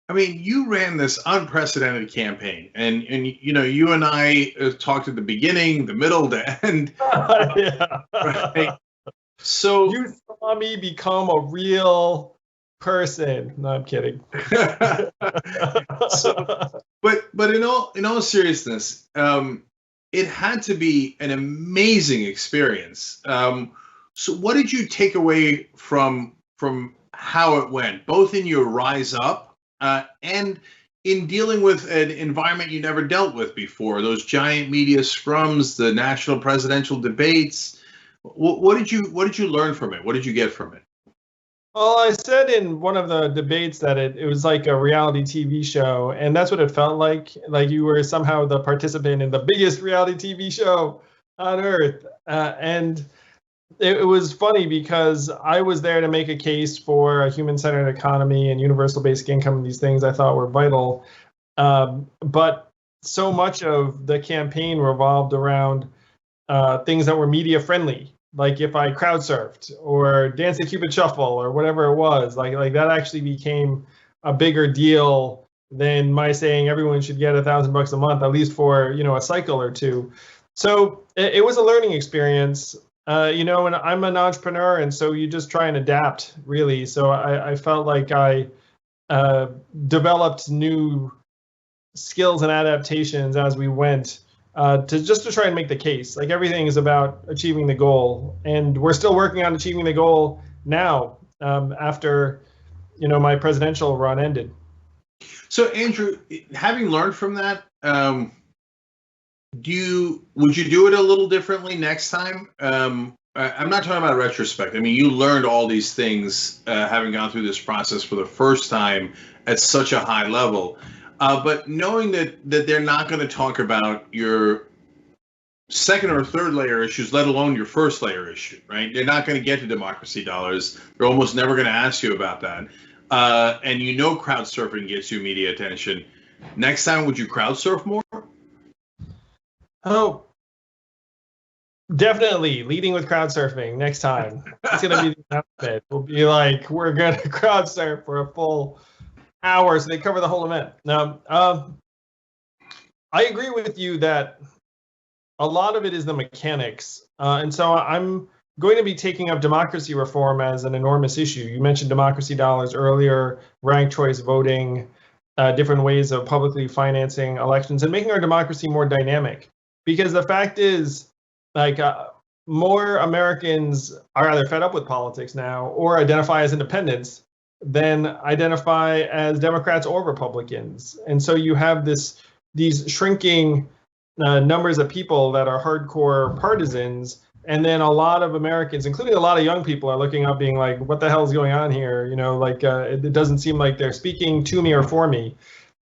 I mean, you ran this unprecedented campaign, and you know, you and I talked at the beginning, the middle, the end, Yeah. right? So, You saw me become a real person. No, I'm kidding. so, but in all seriousness, it had to be an amazing experience. So, what did you take away from how it went, both in your rise up and in dealing with an environment you never dealt with before? Those giant media scrums, the national presidential debates. What did you learn from it? What did you get from it? Well, I said in one of the debates that it was like a reality TV show, and that's what it felt like you were somehow the participant in the biggest reality TV show on earth. And it was funny because I was there to make a case for a human-centered economy and universal basic income, and these things I thought were vital. But so much of the campaign revolved around things that were media friendly, like if I crowd surfed or Dance the Cupid Shuffle or whatever it was, like that actually became a bigger deal than my saying everyone should get $1,000 a month, at least for a cycle or two. So it was a learning experience. And I'm an entrepreneur, and so you just try and adapt, really. So I felt like I developed new skills and adaptations as we went to try and make the case. Like everything is about achieving the goal, and we're still working on achieving the goal now after my presidential run ended. So, Andrew, having learned from that, would you do it a little differently next time? I'm not talking about retrospect. I mean, you learned all these things having gone through this process for the first time at such a high level. But knowing that they're not going to talk about your second or third layer issues, let alone your first layer issue, right? They're not going to get to democracy dollars. They're almost never going to ask you about that. And crowd surfing gets you media attention. Next time, would you crowd surf more? Oh, definitely leading with crowd surfing next time. It's going to be the outfit. We'll be like, we're going to crowd surf for a full hour, so they cover the whole event. Now, I agree with you that a lot of it is the mechanics. And so I'm going to be taking up democracy reform as an enormous issue. You mentioned democracy dollars earlier, ranked choice voting, different ways of publicly financing elections, and making our democracy more dynamic. Because the fact is, more Americans are either fed up with politics now or identify as independents than identify as Democrats or Republicans. And so you have these shrinking numbers of people that are hardcore partisans, and then a lot of Americans, including a lot of young people, are looking up being like, what the hell is going on here? It doesn't seem like they're speaking to me or for me.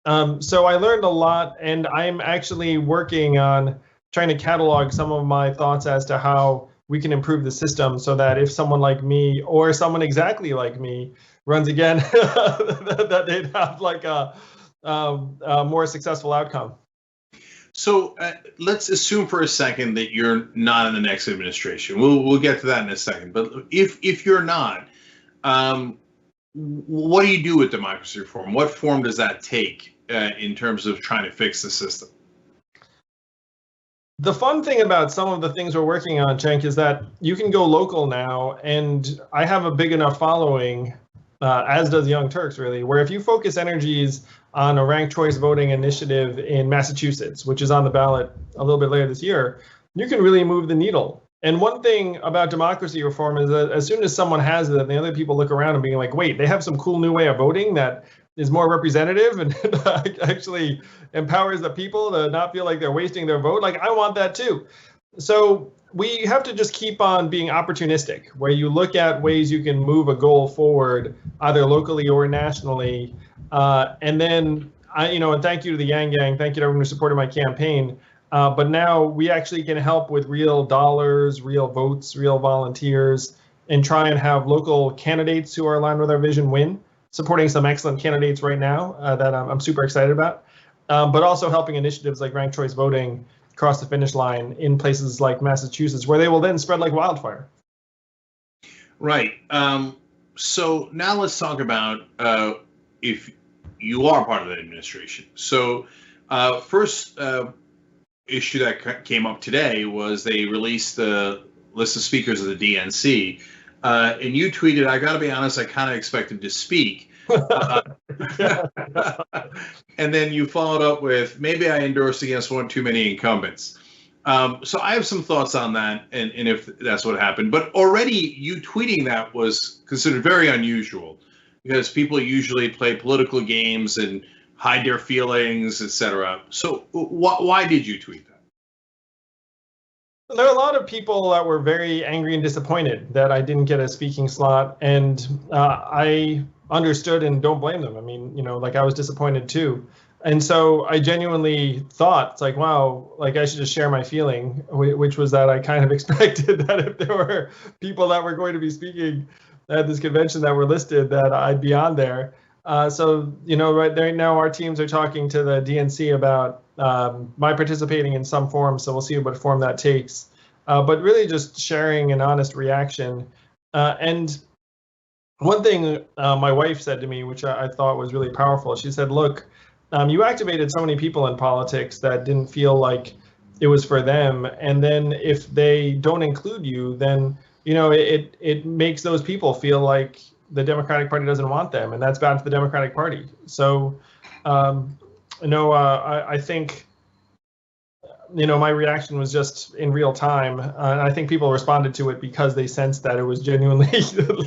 So I learned a lot, and I'm actually working on trying to catalog some of my thoughts as to how we can improve the system so that if someone like me or someone exactly like me runs again, that they'd have like a more successful outcome. So let's assume for a second that you're not in the next administration. We'll get to that in a second. But if you're not, what do you do with democracy reform? What form does that take in terms of trying to fix the system? The fun thing about some of the things we're working on, Cenk, is that you can go local now, and I have a big enough following, as does Young Turks, really, where if you focus energies on a ranked choice voting initiative in Massachusetts, which is on the ballot a little bit later this year, you can really move the needle. And one thing about democracy reform is that as soon as someone has it, and the other people look around and being like, wait, they have some cool new way of voting that is more representative and actually empowers the people to not feel like they're wasting their vote. Like, I want that too. So we have to just keep on being opportunistic, where you look at ways you can move a goal forward, either locally or nationally. And then, and thank you to the Yang Gang, thank you to everyone who supported my campaign. But now we actually can help with real dollars, real votes, real volunteers, and try and have local candidates who are aligned with our vision win, supporting some excellent candidates right now that I'm super excited about, but also helping initiatives like ranked choice voting cross the finish line in places like Massachusetts, where they will then spread like wildfire. Right. So now let's talk about if you are part of the administration. So first issue that came up today was they released the list of speakers of the DNC. And you tweeted, I got to be honest, I kind of expected to speak. And then you followed up with, maybe I endorsed against one too many incumbents. So I have some thoughts on that, and if that's what happened. But already you tweeting that was considered very unusual, because people usually play political games and hide their feelings, etc. So why did you tweet that? There are a lot of people that were very angry and disappointed that I didn't get a speaking slot, and I understood and don't blame them. I mean, like, I was disappointed too. And so I genuinely thought, it's like, wow, like, I should just share my feeling, which was that I kind of expected that if there were people that were going to be speaking at this convention that were listed, that I'd be on there. So, right now our teams are talking to the DNC about my participating in some form. So we'll see what form that takes. But really just sharing an honest reaction. And one thing my wife said to me, which I thought was really powerful, she said, look, you activated so many people in politics that didn't feel like it was for them. And then if they don't include you, then, it makes those people feel like the Democratic Party doesn't want them, and that's bad for the Democratic Party. So, I think, my reaction was just in real time, and I think people responded to it because they sensed that it was genuinely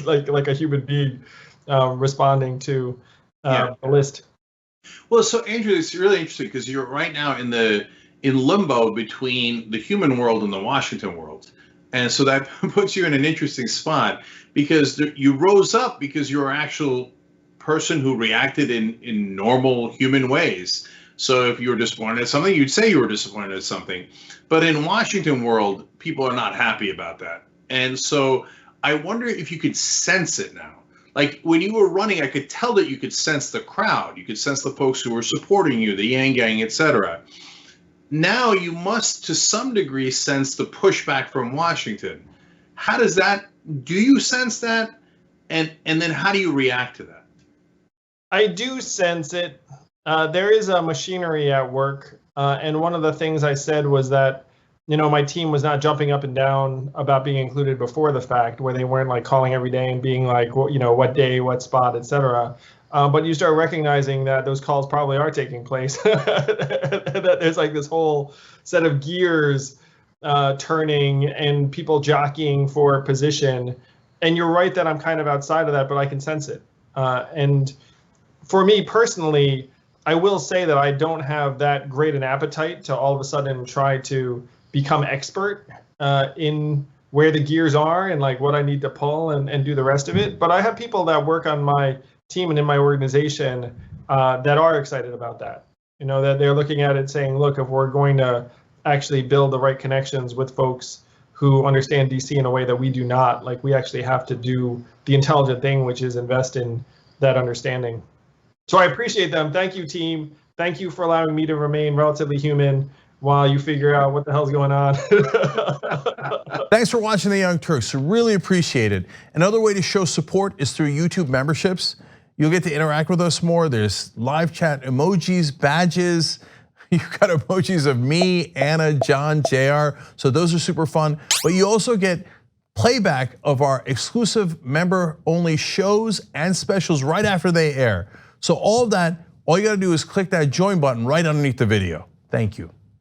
like a human being responding to the list. Well, so Andrew, it's really interesting because you're right now in limbo between the human world and the Washington world. And so that puts you in an interesting spot, because you rose up because you're an actual person who reacted in normal human ways. So if you were disappointed at something, you'd say you were disappointed at something. But in Washington world, people are not happy about that. And so I wonder if you could sense it now. Like, when you were running, I could tell that you could sense the crowd. You could sense the folks who were supporting you, the Yang Gang, etc. Now you must, to some degree, sense the pushback from Washington. How does that? Do you sense that? And then how do you react to that? I do sense it. There is a machinery at work, and one of the things I said was that, my team was not jumping up and down about being included before the fact, where they weren't like calling every day and being like, what day, what spot, etc. But you start recognizing that those calls probably are taking place, that there's like this whole set of gears turning and people jockeying for position. And you're right that I'm kind of outside of that, but I can sense it. And for me personally, I will say that I don't have that great an appetite to all of a sudden try to become expert in where the gears are and like what I need to pull and do the rest of it. But I have people that work on my team and in my organization that are excited about that. That they're looking at it saying, look, if we're going to actually build the right connections with folks who understand DC in a way that we do not, like, we actually have to do the intelligent thing, which is invest in that understanding. So I appreciate them. Thank you, team. Thank you for allowing me to remain relatively human while you figure out what the hell's going on. Thanks for watching The Young Turks. Really appreciate it. Another way to show support is through YouTube memberships. You'll get to interact with us more. There's live chat emojis, badges. You've got emojis of me, Anna, John, JR. So those are super fun. But you also get playback of our exclusive member-only shows and specials right after they air. So all of that, all you gotta do is click that join button right underneath the video. Thank you.